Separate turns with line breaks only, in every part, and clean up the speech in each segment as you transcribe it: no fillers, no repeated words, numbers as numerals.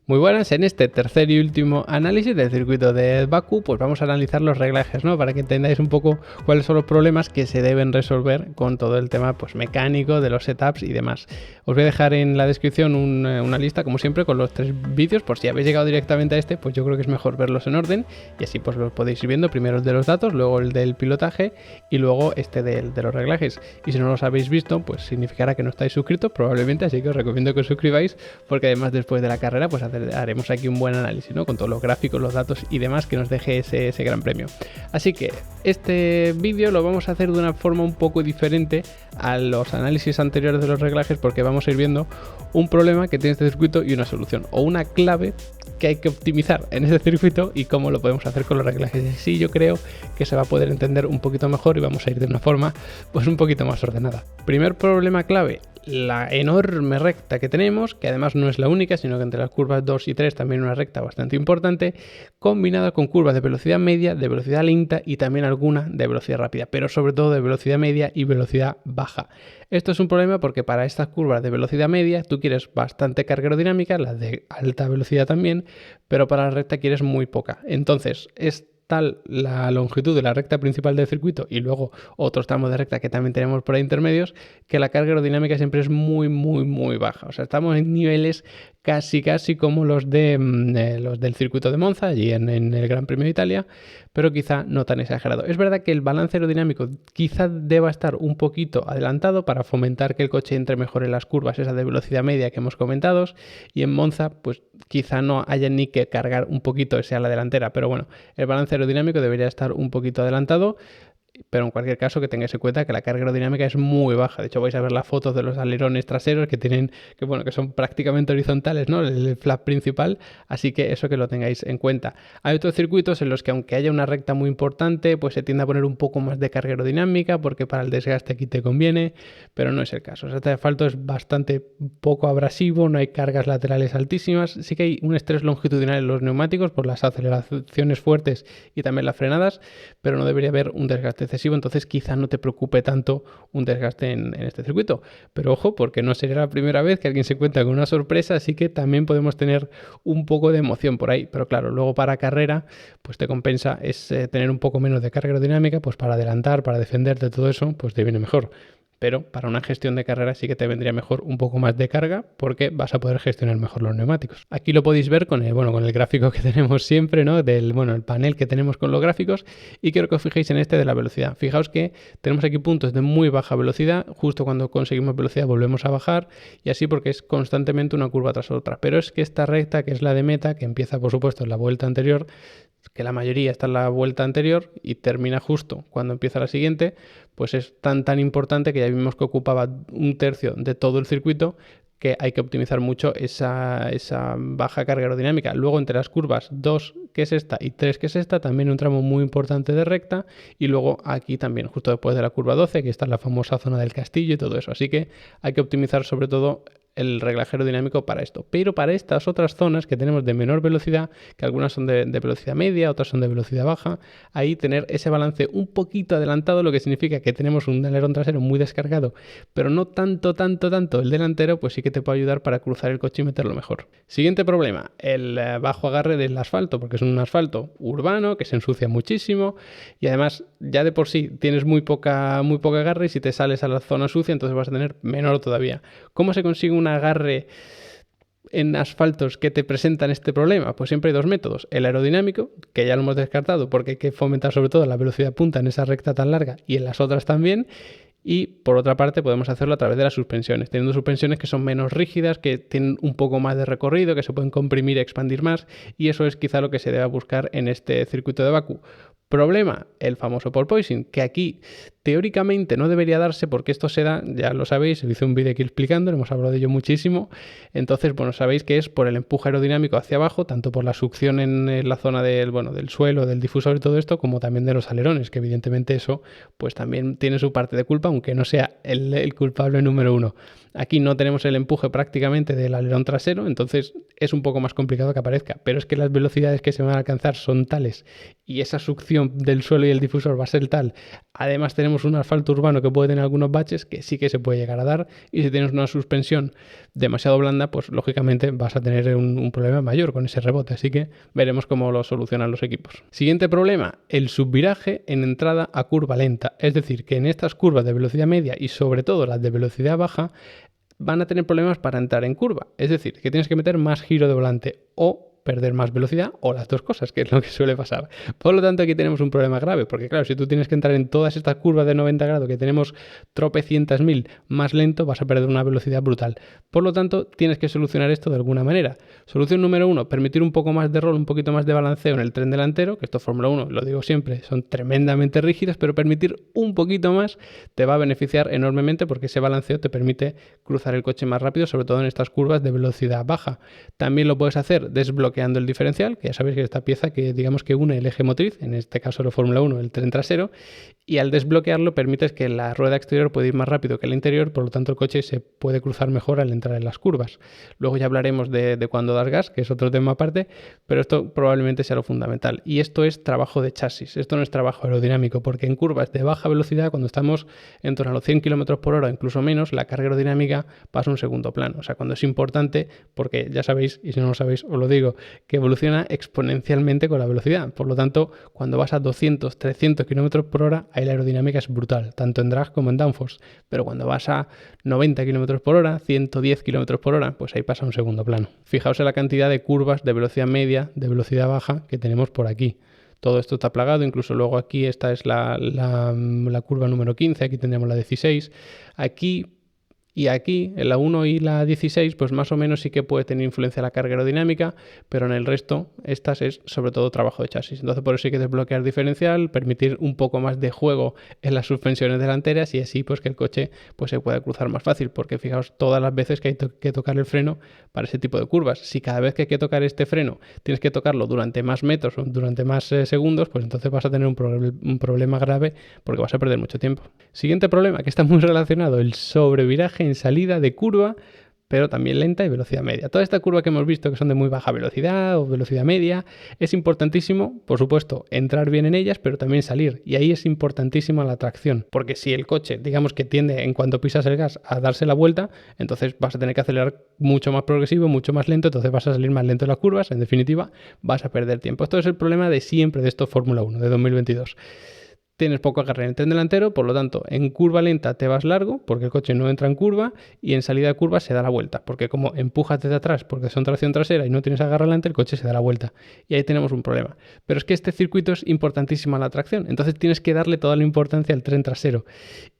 Muy buenas, en este tercer y último análisis del circuito de Bakú, pues vamos a analizar los reglajes, ¿no? Para que entendáis un poco cuáles son los problemas que se deben resolver con todo el tema pues, mecánico de los setups y demás. Os voy a dejar en la descripción una lista, como siempre, con los 3 vídeos, por si habéis llegado directamente a este, pues yo creo que es mejor verlos en orden y así pues los podéis ir viendo, primero el de los datos, luego el del pilotaje y luego este de los reglajes. Y si no los habéis visto, pues significará que no estáis suscritos probablemente, así que os recomiendo que os suscribáis, porque además después de la carrera pues haremos aquí un buen análisis, ¿no? Con todos los gráficos, los datos y demás que nos deje ese gran premio. Así que este vídeo lo vamos a hacer de una forma un poco diferente a los análisis anteriores de los reglajes, porque vamos a ir viendo un problema que tiene este circuito y una solución, o una clave que hay que optimizar en ese circuito y cómo lo podemos hacer con los reglajes. Así yo creo que se va a poder entender un poquito mejor y vamos a ir de una forma pues un poquito más ordenada. Primer problema clave: la enorme recta que tenemos, que además no es la única, sino que entre las curvas 2 y 3 también una recta bastante importante, combinada con curvas de velocidad media, de velocidad lenta y también alguna de velocidad rápida, pero sobre todo de velocidad media y velocidad baja. Esto es un problema porque para estas curvas de velocidad media tú quieres bastante carga aerodinámica, las de alta velocidad también, pero para la recta quieres muy poca. Entonces es tal la longitud de la recta principal del circuito y luego otros tramos de recta que también tenemos por ahí intermedios, que la carga aerodinámica siempre es muy baja. O sea, estamos en niveles casi como los del circuito de Monza, allí en el Gran Premio de Italia, pero quizá no tan exagerado. Es verdad que el balance aerodinámico quizá deba estar un poquito adelantado para fomentar que el coche entre mejor en las curvas, esa de velocidad media que hemos comentado, y en Monza pues quizá no haya ni que cargar un poquito ese a la delantera, pero bueno, el balance aerodinámico debería estar un poquito adelantado. Pero en cualquier caso que tengáis en cuenta que la carga aerodinámica es muy baja. De hecho vais a ver las fotos de los alerones traseros que son prácticamente horizontales, ¿no? El flap principal, así que eso que lo tengáis en cuenta. Hay otros circuitos en los que aunque haya una recta muy importante, pues se tiende a poner un poco más de carga aerodinámica porque para el desgaste aquí te conviene, pero no es el caso. Este asfalto es bastante poco abrasivo, no hay cargas laterales altísimas, sí que hay un estrés longitudinal en los neumáticos por las aceleraciones fuertes y también las frenadas, pero no debería haber un desgaste excesivo, entonces quizá no te preocupe tanto un desgaste en este circuito. Pero ojo, porque no sería la primera vez que alguien se encuentra con una sorpresa, así que también podemos tener un poco de emoción por ahí. Pero claro, luego para carrera, pues te compensa tener un poco menos de carga aerodinámica, pues para adelantar, para defenderte, todo eso, pues te viene mejor. Pero para una gestión de carrera sí que te vendría mejor un poco más de carga porque vas a poder gestionar mejor los neumáticos. Aquí lo podéis ver con el gráfico que tenemos siempre, ¿no? El panel que tenemos con los gráficos, y quiero que os fijéis en este de la velocidad. Fijaos que tenemos aquí puntos de muy baja velocidad, justo cuando conseguimos velocidad volvemos a bajar y así porque es constantemente una curva tras otra. Pero es que esta recta, que es la de meta, que empieza por supuesto en la vuelta anterior, que la mayoría está en la vuelta anterior y termina justo cuando empieza la siguiente, pues es tan importante que ya vimos que ocupaba un tercio de todo el circuito, que hay que optimizar mucho esa baja carga aerodinámica. Luego entre las curvas 2, que es esta, y 3, que es esta, también un tramo muy importante de recta, y luego aquí también, justo después de la curva 12, que está en la famosa zona del castillo y todo eso. Así que hay que optimizar sobre todo el reglaje aerodinámico para esto. Pero para estas otras zonas que tenemos de menor velocidad, que algunas son de velocidad media, otras son de velocidad baja, ahí tener ese balance un poquito adelantado, lo que significa que tenemos un alerón trasero muy descargado, pero no tanto el delantero, pues sí que te puede ayudar para cruzar el coche y meterlo mejor. Siguiente problema, el bajo agarre del asfalto, porque es un asfalto urbano que se ensucia muchísimo y además ya de por sí tienes muy poca agarre, y si te sales a la zona sucia entonces vas a tener menor todavía. ¿Cómo se consigue un agarre en asfaltos que te presentan este problema? Pues siempre hay dos métodos: el aerodinámico, que ya lo hemos descartado porque hay que fomentar sobre todo la velocidad punta en esa recta tan larga y en las otras también, y por otra parte podemos hacerlo a través de las suspensiones, teniendo suspensiones que son menos rígidas, que tienen un poco más de recorrido, que se pueden comprimir y expandir más, y eso es quizá lo que se debe buscar en este circuito de Bakú. Problema, el famoso porpoising, que aquí teóricamente no debería darse porque esto se da, ya lo sabéis, hice un vídeo aquí explicando, hemos hablado de ello muchísimo. Entonces, sabéis que es por el empuje aerodinámico hacia abajo, tanto por la succión en la zona del suelo, del difusor y todo esto, como también de los alerones, que evidentemente eso pues también tiene su parte de culpa, aunque no sea el culpable número uno. Aquí no tenemos el empuje prácticamente del alerón trasero, entonces es un poco más complicado que aparezca, pero es que las velocidades que se van a alcanzar son tales y esa succión del suelo y el difusor va a ser tal. Además tenemos un asfalto urbano que puede tener algunos baches que sí que se puede llegar a dar, y si tienes una suspensión demasiado blanda, pues lógicamente vas a tener un problema mayor con ese rebote, así que veremos cómo lo solucionan los equipos. Siguiente problema, el subviraje en entrada a curva lenta, es decir, que en estas curvas de velocidad media y sobre todo las de velocidad baja van a tener problemas para entrar en curva, es decir, que tienes que meter más giro de volante o perder más velocidad o las dos cosas, que es lo que suele pasar. Por lo tanto, aquí tenemos un problema grave, porque claro, si tú tienes que entrar en todas estas curvas de 90 grados que tenemos tropecientas mil más lento, vas a perder una velocidad brutal. Por lo tanto, tienes que solucionar esto de alguna manera. Solución número 1, permitir un poco más de rol, un poquito más de balanceo en el tren delantero, que esto Fórmula 1, lo digo siempre, son tremendamente rígidos, pero permitir un poquito más te va a beneficiar enormemente porque ese balanceo te permite cruzar el coche más rápido, sobre todo en estas curvas de velocidad baja. También lo puedes hacer desbloqueando el diferencial, que ya sabéis que es esta pieza que digamos que une el eje motriz, en este caso de Fórmula 1, el tren trasero, y al desbloquearlo permites que la rueda exterior puede ir más rápido que el interior, por lo tanto el coche se puede cruzar mejor al entrar en las curvas. Luego ya hablaremos de cuando das gas, que es otro tema aparte, pero esto probablemente sea lo fundamental. Y esto es trabajo de chasis, esto no es trabajo aerodinámico, porque en curvas de baja velocidad, cuando estamos en torno a los 100 km por hora, incluso menos, la carga aerodinámica pasa a un segundo plano. O sea, cuando es importante, porque ya sabéis, y si no lo sabéis os lo digo, que evoluciona exponencialmente con la velocidad. Por lo tanto, cuando vas a 200, 300 km por hora, ahí la aerodinámica es brutal, tanto en drag como en downforce. Pero cuando vas a 90 km por hora, 110 km por hora, pues ahí pasa a un segundo plano. Fijaos en la cantidad de curvas de velocidad media, de velocidad baja que tenemos por aquí. Todo esto está plagado, incluso luego aquí esta es la curva número 15, aquí tendríamos la 16. Aquí y aquí, en la 1 y la 16, pues más o menos sí que puede tener influencia la carga aerodinámica, pero en el resto, estas es sobre todo trabajo de chasis. Entonces por eso hay que desbloquear diferencial, permitir un poco más de juego en las suspensiones delanteras y así pues que el coche pues se pueda cruzar más fácil, porque fijaos todas las veces que hay que tocar el freno para ese tipo de curvas. Si cada vez que hay que tocar este freno tienes que tocarlo durante más metros o durante más segundos, pues entonces vas a tener un problema grave porque vas a perder mucho tiempo. Siguiente problema, que está muy relacionado, el sobreviraje en salida de curva, pero también lenta y velocidad media. Toda esta curva que hemos visto que son de muy baja velocidad o velocidad media, es importantísimo, por supuesto, entrar bien en ellas, pero también salir. Y ahí es importantísima la tracción, porque si el coche, digamos que tiende en cuanto pisas el gas a darse la vuelta, entonces vas a tener que acelerar mucho más progresivo, mucho más lento, entonces vas a salir más lento en las curvas, en definitiva, vas a perder tiempo. Esto es el problema de siempre de esto Fórmula 1, de 2022. Tienes poco agarre en el tren delantero, por lo tanto, en curva lenta te vas largo, porque el coche no entra en curva, y en salida de curva se da la vuelta, porque como empujas desde atrás, porque son tracción trasera y no tienes agarre adelante, el coche se da la vuelta. Y ahí tenemos un problema. Pero es que este circuito es importantísimo a la tracción, entonces tienes que darle toda la importancia al tren trasero.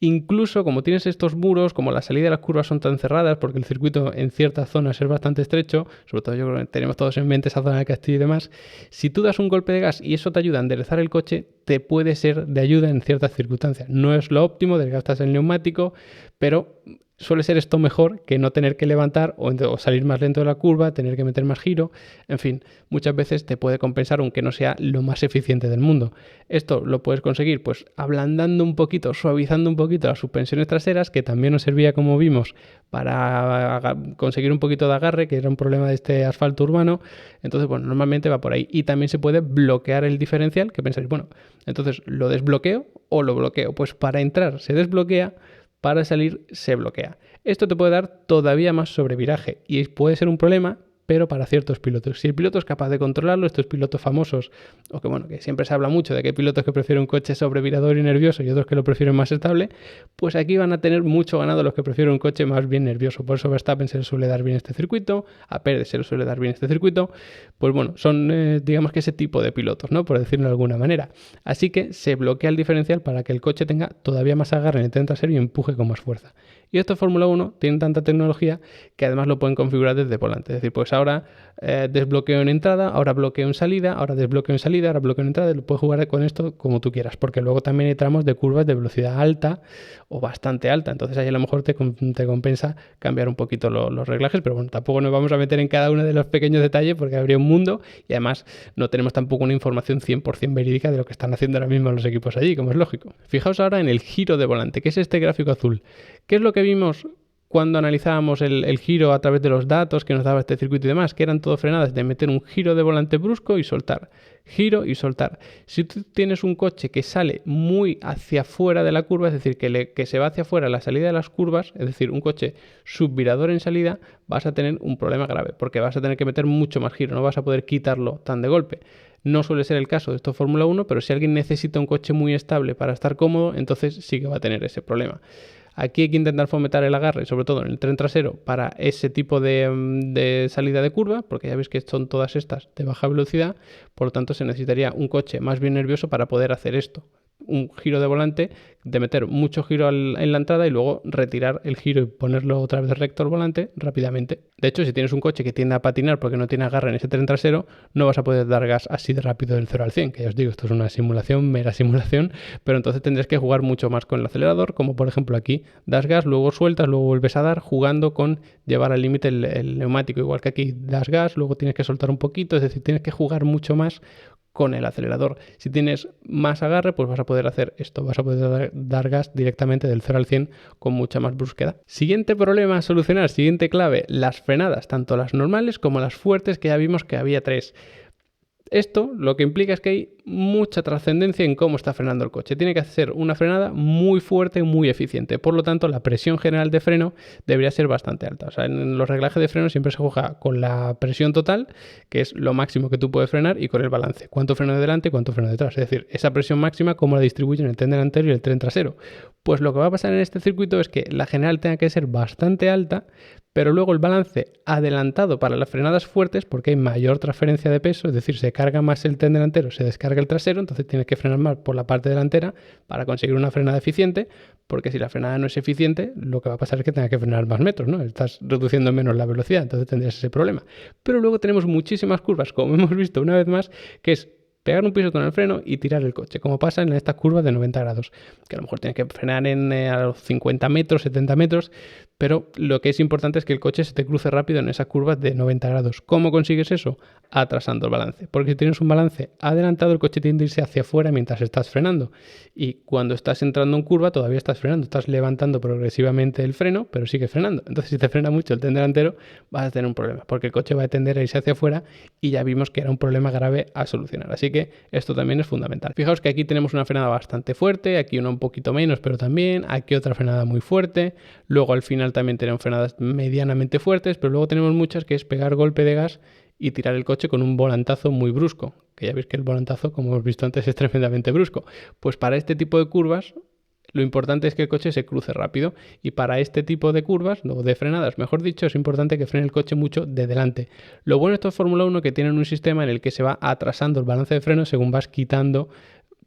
Incluso como tienes estos muros, como la salida de las curvas son tan cerradas, porque el circuito en ciertas zonas es bastante estrecho, sobre todo yo creo que tenemos todos en mente esa zona del Castillo y demás, si tú das un golpe de gas y eso te ayuda a enderezar el coche, te puede ser de ayuda en ciertas circunstancias. No es lo óptimo, desgastas el neumático, pero suele ser esto mejor que no tener que levantar o salir más lento de la curva, tener que meter más giro. En fin, muchas veces te puede compensar aunque no sea lo más eficiente del mundo. Esto lo puedes conseguir pues ablandando un poquito, suavizando un poquito las suspensiones traseras, que también nos servía, como vimos, para conseguir un poquito de agarre, que era un problema de este asfalto urbano. Entonces, bueno, normalmente va por ahí. Y también se puede bloquear el diferencial, que pensáis, bueno, entonces ¿lo desbloqueo o lo bloqueo? Pues para entrar se desbloquea, para salir se bloquea. Esto te puede dar todavía más sobreviraje y puede ser un problema, pero para ciertos pilotos. Si el piloto es capaz de controlarlo, estos pilotos famosos, o que bueno, que siempre se habla mucho de que hay pilotos que prefieren un coche sobrevirador y nervioso y otros que lo prefieren más estable, pues aquí van a tener mucho ganado los que prefieren un coche más bien nervioso. Por eso Verstappen se le suele dar bien este circuito, a Pérez se le suele dar bien este circuito, pues bueno, son digamos que ese tipo de pilotos, ¿no? Por decirlo de alguna manera. Así que se bloquea el diferencial para que el coche tenga todavía más agarre en el tren trasero y empuje con más fuerza. Y estos Fórmula 1 tienen tanta tecnología que además lo pueden configurar desde volante. Es decir, pues ahora desbloqueo en entrada, ahora bloqueo en salida, ahora desbloqueo en salida, ahora bloqueo en entrada. Lo puedes jugar con esto como tú quieras, porque luego también hay tramos de curvas de velocidad alta o bastante alta. Entonces ahí a lo mejor te compensa cambiar un poquito los reglajes, pero bueno, tampoco nos vamos a meter en cada uno de los pequeños detalles porque habría un mundo y además no tenemos tampoco una información 100% verídica de lo que están haciendo ahora mismo los equipos allí, como es lógico. Fijaos ahora en el giro de volante, que es este gráfico azul. ¿Qué es lo que vimos cuando analizábamos el giro a través de los datos que nos daba este circuito y demás, que eran todo frenadas de meter un giro de volante brusco y soltar, giro y soltar. Si tú tienes un coche que sale muy hacia afuera de la curva, es decir, que se va hacia afuera a la salida de las curvas, es decir, un coche subvirador en salida, vas a tener un problema grave, porque vas a tener que meter mucho más giro, no vas a poder quitarlo tan de golpe. No suele ser el caso de esto Fórmula 1, pero si alguien necesita un coche muy estable para estar cómodo, entonces sí que va a tener ese problema. Aquí hay que intentar fomentar el agarre, sobre todo en el tren trasero, para ese tipo de salida de curva, porque ya veis que son todas estas de baja velocidad, por lo tanto se necesitaría un coche más bien nervioso para poder hacer esto. Un giro de volante, de meter mucho giro en la entrada y luego retirar el giro y ponerlo otra vez recto al volante rápidamente. De hecho, si tienes un coche que tiende a patinar porque no tiene agarre en ese tren trasero, no vas a poder dar gas así de rápido del 0 al 100, que ya os digo, esto es una simulación, mera simulación, pero entonces tendrás que jugar mucho más con el acelerador, como por ejemplo aquí, das gas, luego sueltas, luego vuelves a dar, jugando con llevar al límite el neumático, igual que aquí das gas, luego tienes que soltar un poquito, es decir, tienes que jugar mucho más con el acelerador. Si tienes más agarre, pues vas a poder hacer esto, vas a poder dar gas directamente del 0 al 100 con mucha más brusquedad. Siguiente problema a solucionar, siguiente clave, las frenadas, tanto las normales como las fuertes, que ya vimos que había 3. Esto lo que implica es que hay mucha trascendencia en cómo está frenando el coche. Tiene que hacer una frenada muy fuerte y muy eficiente. Por lo tanto, la presión general de freno debería ser bastante alta. O sea, en los reglajes de freno siempre se juega con la presión total, que es lo máximo que tú puedes frenar, y con el balance. ¿Cuánto freno de delante y cuánto freno de atrás? Es decir, esa presión máxima, cómo la distribuyen el tren delantero y el tren trasero. Pues lo que va a pasar en este circuito es que la general tenga que ser bastante alta, pero luego el balance adelantado para las frenadas fuertes, porque hay mayor transferencia de peso, es decir, se carga más el tren delantero, se descarga el trasero, entonces tienes que frenar más por la parte delantera para conseguir una frenada eficiente, porque si la frenada no es eficiente, lo que va a pasar es que tengas que frenar más metros, ¿no? Estás reduciendo menos la velocidad, entonces tendrías ese problema. Pero luego tenemos muchísimas curvas, como hemos visto una vez más, que es pegar un pisotón en el freno y tirar el coche, como pasa en estas curvas de 90 grados, que a lo mejor tienes que frenar a los 50 metros, 70 metros, pero lo que es importante es que el coche se te cruce rápido en esas curvas de 90 grados. ¿Cómo consigues eso? Atrasando el balance, porque si tienes un balance adelantado, el coche tiende a irse hacia afuera mientras estás frenando, y cuando estás entrando en curva todavía estás frenando, estás levantando progresivamente el freno, pero sigues frenando. Entonces, si te frena mucho el tren delantero, vas a tener un problema, porque el coche va a tender a irse hacia afuera, y ya vimos que era un problema grave a solucionar. Así que esto también es fundamental. Fijaos que aquí tenemos una frenada bastante fuerte, aquí una un poquito menos, pero también aquí otra frenada muy fuerte, luego al final también tenemos frenadas medianamente fuertes, pero luego tenemos muchas que es pegar golpe de gas y tirar el coche con un volantazo muy brusco, que ya veis que el volantazo, como hemos visto antes, es tremendamente brusco. Pues para este tipo de curvas lo importante es que el coche se cruce rápido, y para este tipo de curvas, o de frenadas mejor dicho, es importante que frene el coche mucho de delante. Lo bueno de estos Fórmula 1 es que tienen un sistema en el que se va atrasando el balance de freno según vas quitando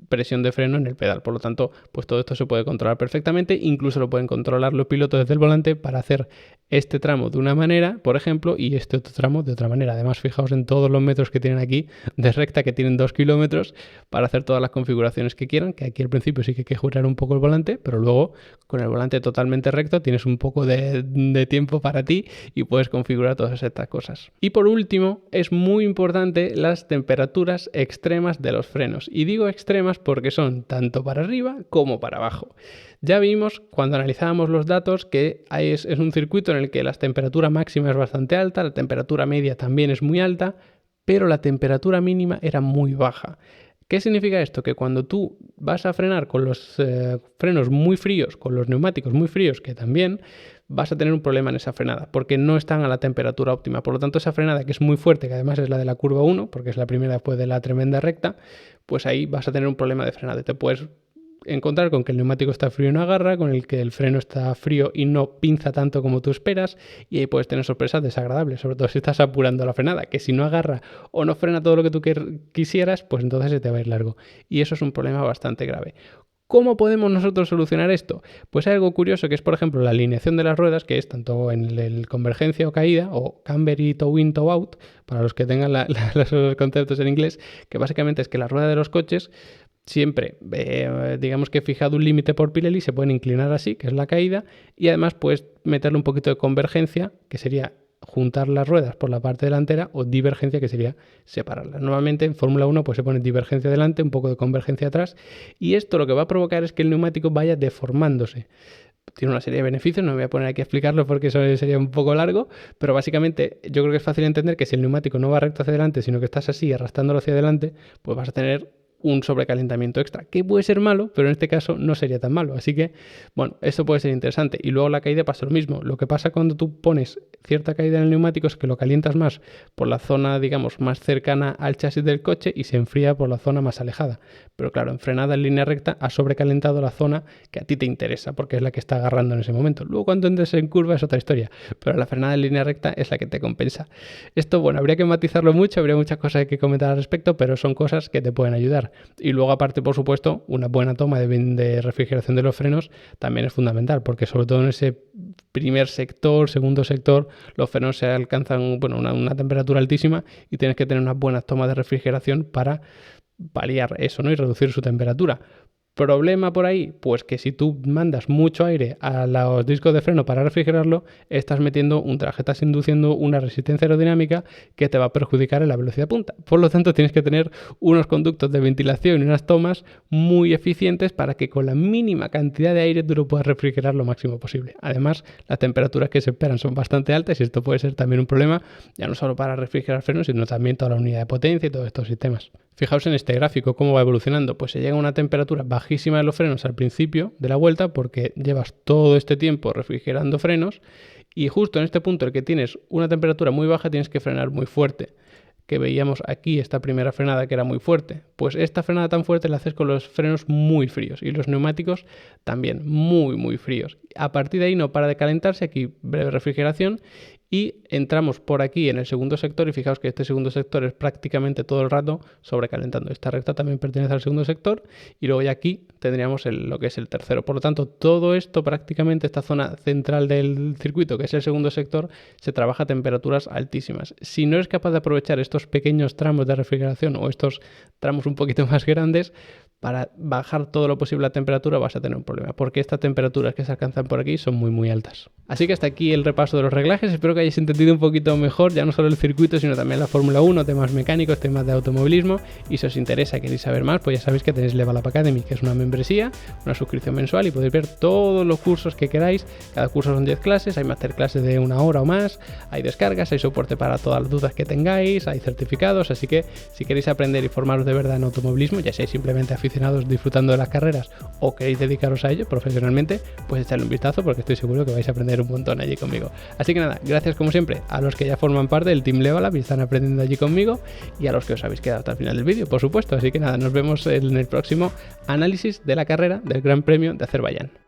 presión de freno en el pedal. Por lo tanto, pues todo esto se puede controlar perfectamente, incluso lo pueden controlar los pilotos desde el volante para hacer este tramo de una manera, por ejemplo, y este otro tramo de otra manera. Además, fijaos en todos los metros que tienen aquí de recta, que tienen 2 kilómetros, para hacer todas las configuraciones que quieran, que aquí al principio sí que hay que girar un poco el volante, pero luego con el volante totalmente recto tienes un poco de tiempo para ti y puedes configurar todas estas cosas. Y por último, es muy importante las temperaturas extremas de los frenos. Y digo extremas porque son tanto para arriba como para abajo. Ya vimos cuando analizábamos los datos que es un circuito en el que la temperatura máxima es bastante alta, la temperatura media también es muy alta, pero la temperatura mínima era muy baja. ¿Qué significa esto? Que cuando tú vas a frenar con los frenos muy fríos, con los neumáticos muy fríos, que también vas a tener un problema en esa frenada, porque no están a la temperatura óptima. Por lo tanto, esa frenada, que es muy fuerte, que además es la de la curva 1, porque es la primera después de la tremenda recta, pues ahí vas a tener un problema de frenada. Te puedes encontrar con que el neumático está frío y no agarra, con el que el freno está frío y no pinza tanto como tú esperas, y ahí puedes tener sorpresas desagradables, sobre todo si estás apurando la frenada, que si no agarra o no frena todo lo que tú quisieras, pues entonces se te va a ir largo, y eso es un problema bastante grave. ¿Cómo podemos nosotros solucionar esto? Pues hay algo curioso, que es, por ejemplo, la alineación de las ruedas, que es tanto en el convergencia o caída, o camber y toe in, toe out, para los que tengan los conceptos en inglés, que básicamente es que la rueda de los coches siempre, digamos que he fijado un límite por Pirelli, se pueden inclinar así, que es la caída, y además puedes meterle un poquito de convergencia, que sería juntar las ruedas por la parte delantera, o divergencia, que sería separarlas. Normalmente en Fórmula 1 pues se pone divergencia delante, un poco de convergencia atrás, y esto lo que va a provocar es que el neumático vaya deformándose. tiene una serie de beneficios, no me voy a poner aquí a explicarlo porque eso sería un poco largo, pero básicamente yo creo que es fácil entender que si el neumático no va recto hacia adelante, sino que estás así arrastrándolo hacia adelante, pues vas a tener un sobrecalentamiento extra, que puede ser malo, pero en este caso no sería tan malo. Así que, bueno, esto puede ser interesante. Y luego la caída pasa lo mismo. Lo que pasa cuando tú pones cierta caída en el neumático es que lo calientas más por la zona, digamos, más cercana al chasis del coche y se enfría por la zona más alejada. Pero claro, en frenada en línea recta ha sobrecalentado la zona que a ti te interesa, porque es la que está agarrando en ese momento. Luego cuando entres en curva es otra historia, pero la frenada en línea recta es la que te compensa. Esto, bueno, habría que matizarlo mucho, habría muchas cosas que comentar al respecto, pero son cosas que te pueden ayudar. Y luego aparte, por supuesto, una buena toma de refrigeración de los frenos también es fundamental, porque sobre todo en ese primer sector, segundo sector, los frenos se alcanzan, bueno, una temperatura altísima y tienes que tener unas buenas tomas de refrigeración para paliar eso, ¿no? Y reducir su temperatura. ¿Problema por ahí? Pues que si tú mandas mucho aire a los discos de freno para refrigerarlo, estás metiendo un traje, estás induciendo una resistencia aerodinámica que te va a perjudicar en la velocidad punta. Por lo tanto, tienes que tener unos conductos de ventilación y unas tomas muy eficientes para que con la mínima cantidad de aire tú lo puedas refrigerar lo máximo posible. Además, las temperaturas que se esperan son bastante altas y esto puede ser también un problema, ya no solo para refrigerar frenos, sino también toda la unidad de potencia y todos estos sistemas. Fijaos en este gráfico cómo va evolucionando, pues se llega a una temperatura bajísima de los frenos al principio de la vuelta porque llevas todo este tiempo refrigerando frenos y justo en este punto en el que tienes una temperatura muy baja tienes que frenar muy fuerte, que veíamos aquí esta primera frenada que era muy fuerte. Pues esta frenada tan fuerte la haces con los frenos muy fríos y los neumáticos también muy fríos. A partir de ahí no para de calentarse, aquí breve refrigeración y entramos por aquí en el segundo sector y fijaos que este segundo sector es prácticamente todo el rato sobrecalentando. Esta recta también pertenece al segundo sector y luego ya aquí tendríamos lo que es el tercero. Por lo tanto, todo esto prácticamente, esta zona central del circuito, que es el segundo sector, se trabaja a temperaturas altísimas. Si no eres capaz de aprovechar estos pequeños tramos de refrigeración o estos tramos un poquito más grandes, para bajar todo lo posible la temperatura vas a tener un problema, porque estas temperaturas que se alcanzan por aquí son muy altas. Así que hasta aquí el repaso de los reglajes, espero que hayáis entendido un poquito mejor, ya no solo el circuito, sino también la Fórmula 1, temas mecánicos, temas de automovilismo, y si os interesa, queréis saber más, pues ya sabéis que tenéis Level Up Academy, que es una membresía, una suscripción mensual, y podéis ver todos los cursos que queráis, cada curso son 10 clases, hay masterclasses de 1 hora o más, hay descargas, hay soporte para todas las dudas que tengáis, hay certificados, así que si queréis aprender y formaros de verdad en automovilismo, ya seáis simplemente aficionados disfrutando de las carreras o queréis dedicaros a ello profesionalmente, pues echadle un vistazo porque estoy seguro que vais a aprender un montón allí conmigo. Así que nada, gracias como siempre a los que ya forman parte del Team Level Up y están aprendiendo allí conmigo y a los que os habéis quedado hasta el final del vídeo, por supuesto. Así que nada, nos vemos en el próximo análisis de la carrera del Gran Premio de Azerbaiyán.